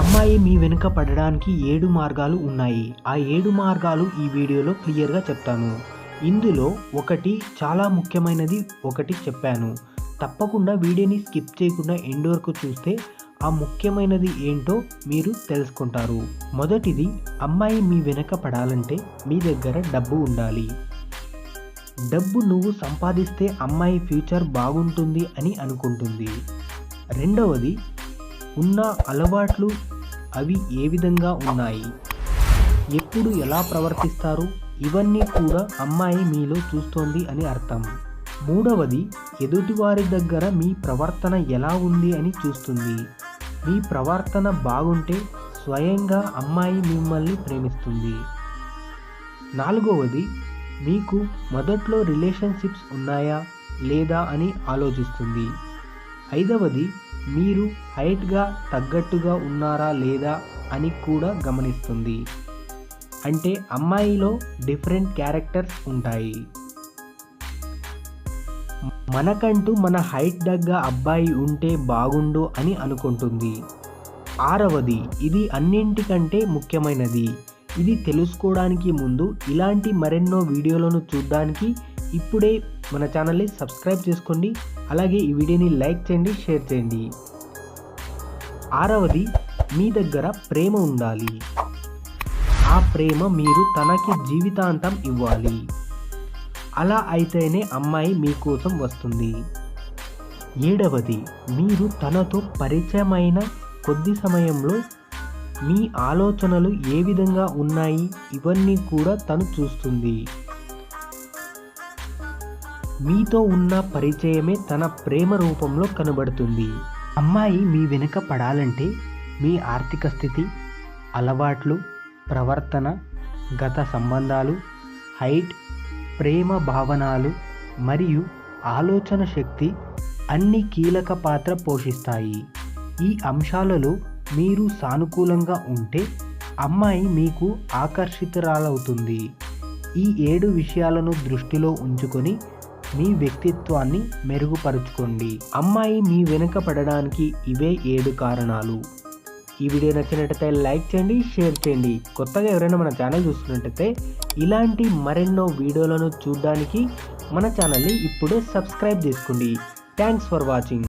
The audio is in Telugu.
అమ్మాయి మీ వెనుక పడడానికి 7 మార్గాలు ఉన్నాయి. ఆ 7 మార్గాలు ఈ వీడియోలో క్లియర్‌గా చెప్తాను. ఇందులో ఒకటి చాలా ముఖ్యమైనది ఒకటి చెప్పాను. తప్పకుండా వీడియోని స్కిప్ చేయకుండా ఎండ్ వరకు చూస్తే ఆ ముఖ్యమైనది ఏంటో మీరు తెలుసుకుంటారు. మొదటిది, అమ్మాయి మీ వెనక పడాలంటే మీ దగ్గర డబ్బు ఉండాలి. డబ్బు నువ్వు సంపాదిస్తే అమ్మాయి ఫ్యూచర్ బాగుంటుంది అని అనుకుంటుంది. రెండవది, ఉన్న అలవాట్లు అవి ఏ విధంగా ఉన్నాయి, ఎప్పుడు ఎలా ప్రవర్తిస్తారు, ఇవన్నీ కూడా అమ్మాయి మీలో చూస్తోంది అని అర్థం. మూడవది, ఎదుటివారి దగ్గర మీ ప్రవర్తన ఎలా ఉంది అని చూస్తుంది. మీ ప్రవర్తన బాగుంటే స్వయంగా అమ్మాయి మిమ్మల్ని ప్రేమిస్తుంది. నాలుగవది, మీకు మొదట్లో రిలేషన్షిప్స్ ఉన్నాయా లేదా అని ఆలోచిస్తుంది. ఐదవది, మీరు హైట్గా తగ్గట్టుగా ఉన్నారా లేదా అని కూడా గమనిస్తుంది. అంటే అమ్మాయిలో డిఫరెంట్ క్యారెక్టర్స్ ఉంటాయి. మనకంటూ మన హైట్ తగ్గ అబ్బాయి ఉంటే బాగుండు అని అనుకుంటుంది. ఆరవది, ఇది అన్నింటికంటే ముఖ్యమైనది. ఇది తెలుసుకోవడానికి ముందు ఇలాంటి మరెన్నో వీడియోలను చూడడానికి ఇప్పుడే మన ఛానల్ని సబ్స్క్రైబ్ చేసుకోండి. అలాగే ఈ వీడియోని లైక్ చేయండి, షేర్ చేయండి. ఆరవది, మీ దగ్గర ప్రేమ ఉండాలి. ఆ ప్రేమ మీరు తనకి జీవితాంతం ఇవ్వాలి. అలా అయితేనే అమ్మాయి మీకోసం వస్తుంది. ఏడవది, మీరు తనతో పరిచయమైన కొద్ది సమయంలో మీ ఆలోచనలు ఏ విధంగా ఉన్నాయి ఇవన్నీ కూడా తను చూస్తుంది. మీతో ఉన్న పరిచయమే తన ప్రేమ రూపంలో కనబడుతుంది. అమ్మాయి మీ వెనుక పడాలంటే మీ ఆర్థిక స్థితి, అలవాట్లు, ప్రవర్తన, గత సంబంధాలు, హైట్, ప్రేమ భావనలు మరియు ఆలోచన శక్తి అన్నీ కీలక పాత్ర పోషిస్తాయి. ఈ అంశాలలో మీరు సానుకూలంగా ఉంటే అమ్మాయి మీకు ఆకర్షితురాలవుతుంది. ఈ 7 విషయాలను దృష్టిలో ఉంచుకొని మీ వ్యక్తిత్వాన్ని మెరుగుపరుచుకోండి. అమ్మాయి మీ వెనుక పడడానికి ఇవే 7 కారణాలు. ఈ వీడియో నచ్చినట్టయితే లైక్ చేయండి, షేర్ చేయండి. కొత్తగా ఎవరైనా మన ఛానల్ చూస్తున్నట్టయితే ఇలాంటి మరెన్నో వీడియోలను చూడడానికి మన ఛానల్ని ఇప్పుడే సబ్స్క్రైబ్ చేసుకోండి. Thanks for watching.